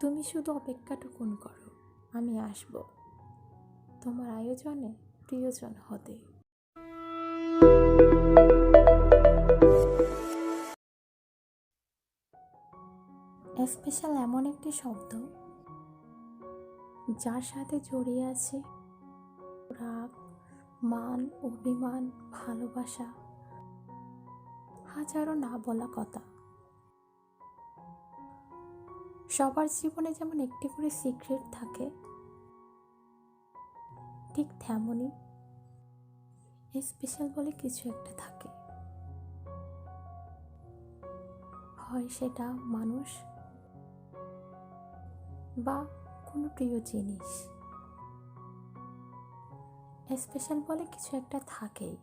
তুমি শুধু অপেক্ষাটুকুন করো, আমি আসব তোমার আয়োজনে প্রিয়জন হতে। স্পেশাল এমন একটি শব্দ যার সাথে জড়িয়ে আছে রাগ, মান, অভিমান, ভালোবাসা, হাজারো না বলা কথা। সবার জীবনে যেমন একটি করে সিক্রেট থাকে, ঠিক তেমনই স্পেশাল বলে কিছু একটা থাকে। হয় সেটা মানুষ বা কোনো প্রিয় জিনিস, স্পেশাল বলে কিছু একটা থাকেই।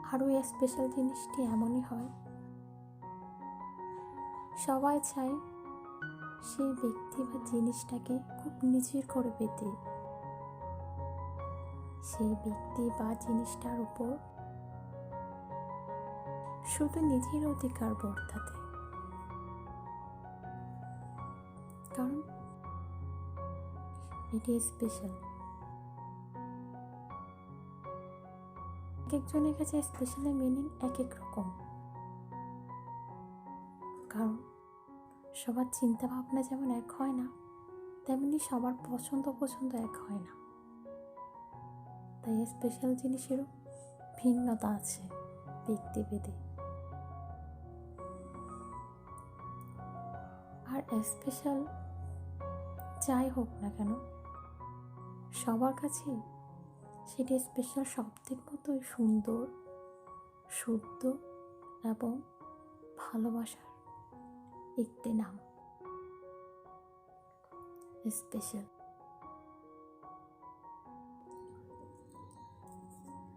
আর ওই স্পেশাল জিনিসটি এমনই হয়, সবাই চায় সেই ব্যক্তি বা জিনিসটাকে খুব নিজের করে পেতে, সেই ব্যক্তি বা জিনিসটার উপর শুধু নিজের অধিকার বর্তাতে। কারণ এটি স্পেশাল। এক একজনের কাছে স্পেশালের মিনিং এক এক রকম, কারণ সবার চিন্তা ভাবনা যেমন এক হয় না, তেমনি সবার পছন্দ এক হয় না। তাই স্পেশাল জিনিসেরও ভিন্নতা আছে ব্যক্তিভেদে। আর স্পেশাল যাই হোক না কেন, সবার কাছে সেটি স্পেশাল শব্দের মতোই সুন্দর, শুদ্ধ এবং ভালোবাসার একটি নাম, স্পেশাল।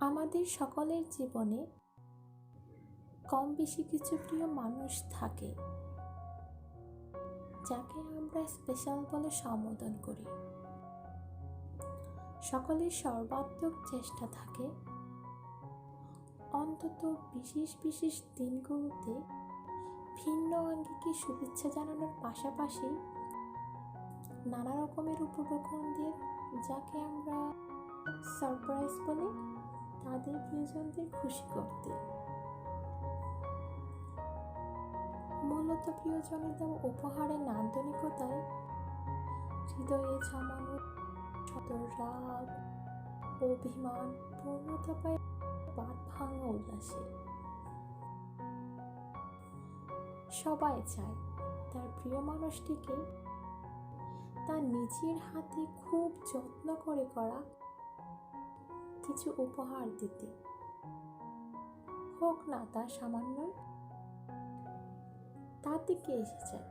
আমাদের সকলের জীবনে কম বেশি কিছু প্রিয় মানুষ থাকে, যাকে আমরা স্পেশাল বলে সম্বোধন করি। সকলের সর্বাত্মক চেষ্টা থাকে অন্তত বিশেষ দিনগুলোতে ভিন্ন আঙ্গিকে শুভেচ্ছা জানানোর পাশাপাশি নানা রকমের উপঢৌকন দিয়ে, যাকে আমরা সারপ্রাইজ বলি, তাদের প্রিয়জনদের খুশি করতে। মূলত প্রিয়জনের দেওয়া উপহারের নান্দনিকতায় হৃদয়ে জমানো শত রাগ, অভিমান পূর্ণতা পায় বাদ ভাঙা উল্লাসে। সবাই চায় তার প্রিয় মানুষটিকে তার নিজের হাতে খুব যত্ন করে করা কিছু উপহার দিতে, হোক না তা সামান্য, তার দিকে এসে যায়।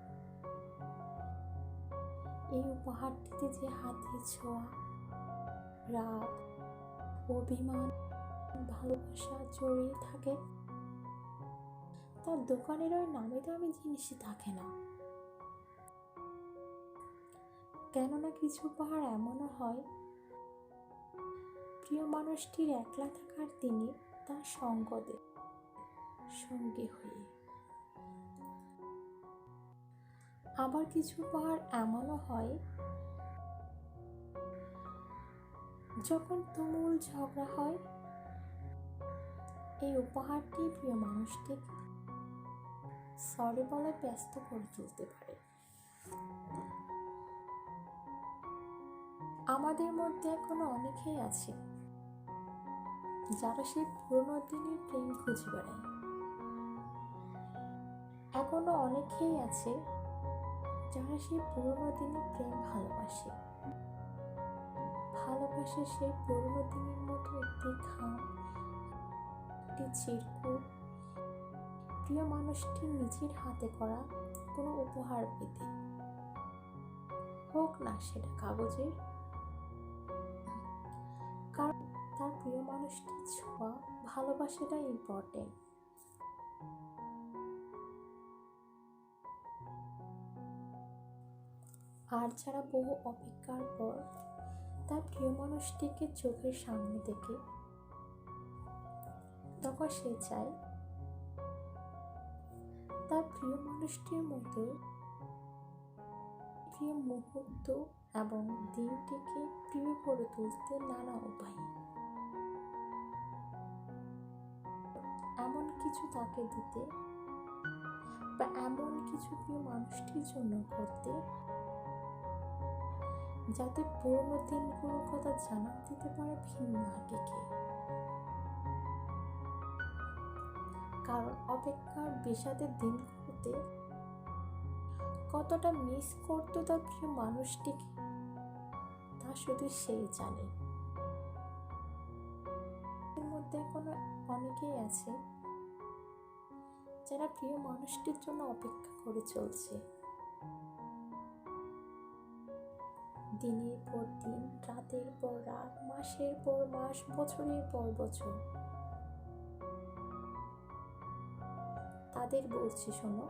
এই উপহারটিতে যে হাতে ছোঁয়া, রাগ, অভিমান, ভালোবাসা জড়িয়ে থাকে, তার দোকানের ওই নামি দামি জিনিসই থাকে না। কেননা কিছু উপহার এমনও হয়, প্রিয় মানুষটির একলা থাকার দিনে তার সঙ্গ দেয় সঙ্গী হয়ে। আবার কিছু উপহার এমনও হয়, যখন তুমুল ঝগড়া হয়, এই উপহারটি প্রিয় মানুষটিকে সরি বলে ব্যস্ত করে তুলতে পারে। আমাদের মধ্যে এখনো অনেকেই আছে যারা সেই পুরোনো দিনের প্রেম খুঁজে বেড়ায়। এখনো অনেকেই আছে যারা সেই পুরোনো দিনের প্রেম ভালোবাসে সেই পুরোনো দিনের মতো একটি ঘাম, একটি চিরকুট, প্রিয় মানুষটি নিজের হাতে করা কোনো উপহার পেতে, হোক না সেটা কাগজের। কারণ তার প্রিয় মানুষটির ছোঁয়া, ভালোবাসাটা ইম্পর্টেন্ট। আর যারা বহু অপেক্ষার পর তার প্রিয় মানুষটিকে চোখের সামনে দেখে, তখন সে চায় তার প্রিয় মানুষটির মতো প্রিয় মুহূর্ত এবং দিনটিকে প্রিয় করে তুলতে নানা উপায়ে এমন কিছু তাকে দিতে বা এমন কিছু প্রিয় মানুষটির জন্য করতে যাতে পুরনো দিনগুলোর কথা জানান দিতে পারে ভিন্ন আগেকে। কারণ অপেক্ষার বিষাদের দিনগুলোতে কতটা মিস করতো তার প্রিয় মানুষটিকে তা শুধু সেই জানে। এর মধ্যে এখনো অনেকেই আছে যারা প্রিয় মানুষটির জন্য অপেক্ষা করে চলছে, দিনের পর দিন, রাতের পর রাত, মাসের পর মাস, বছরের পর বছর। তাদের বলছি, শোনো,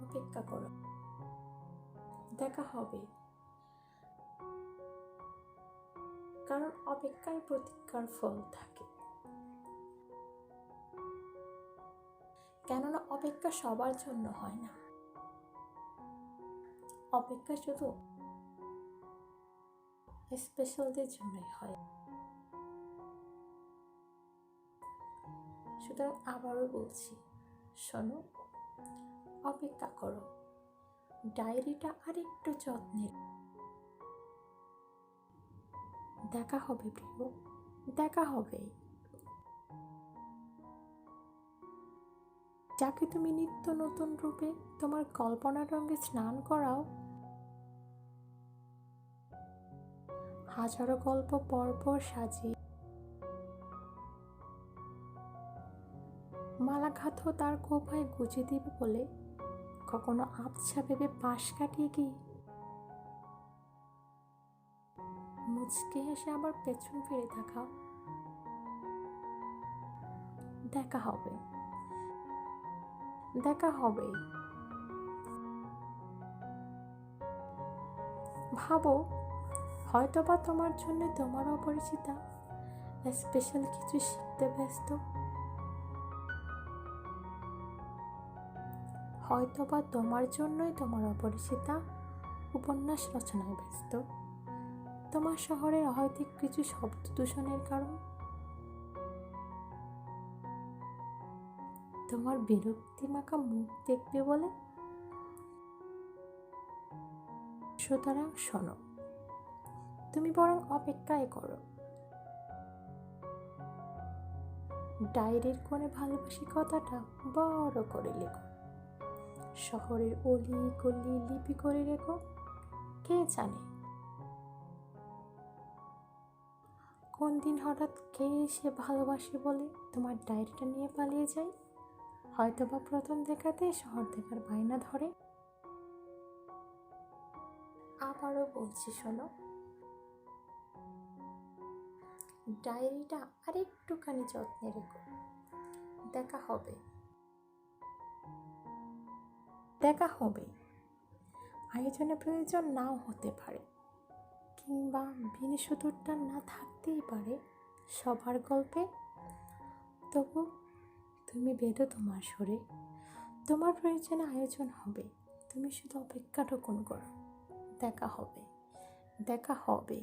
অপেক্ষা করো, দেখা হবে। কারণ অপেক্ষায় প্রতীক্ষার ফল থাকে। কেননা অপেক্ষা সবার জন্য হয় না, অপেক্ষা শুধু স্পেশালদের জন্যই হয়। সুতরাং আবারও বলছি, শোনো, অপেক্ষা করো, ডায়েরিটা আরেকটু যত্নের। দেখা হবে প্রিয়, দেখা হবে। যাকে তুমি নিত্য নতুন রূপে তোমার কল্পনার রঙে স্নান করাও, হাজারো গল্প পরপর সাজিয়ে মালাঘাত তার কোপায় গুজে দিবে বলে কখনো আবছা ভেবে পাশ কাটিয়ে গিয়ে মুচকে হেসে আবার পেছন ফিরে থাকা। দেখা হবে, দেখা হবে। ভাবো, হয়তোবা তোমার জন্য তোমার অপরিচিতা স্পেশাল কিছু শিখতে ব্যস্ত, হয়তোবা তোমার জন্যই তোমার অপরিচিতা উপন্যাস রচনায় ব্যস্ত, তোমার শহরের অহৈতুক কিছু শব্দ দূষণের কারণ, তোমার বিরক্তিমাখা মুখ দেখবে বলে। সুতরাং শোনো, তুমি বরং অপেক্ষায় করো। ডায়েরির কোণে ভালোবাসি কথাটা বড় করে লেখো, শহরের অলি গলি লিপি করে রেখো। কে জানে কোন দিন হঠাৎ কে এসে ভালোবাসে বলে তোমার ডায়েরিটা নিয়ে পালিয়ে যায়। হয়তোবা প্রথম দেখাতে শহর দেখার বায়না ধরে। আবারও বলছি, শোনো, ডায়েরিটা আরেকটুখানি যত্নে রেখো। দেখা হবে, দেখা হবে। আয়োজনের প্রয়োজন নাও হতে পারে, কিংবা বিনিশুদ্ধটা না থাকতেই পারে সবার গল্পে। তবু তুমি বেঁধো তোমার সুরে, তোমার প্রয়োজনে আয়োজন হবে। তুমি শুধু অপেক্ষাটুকুন করো, দেখা হবে, দেখা হবে।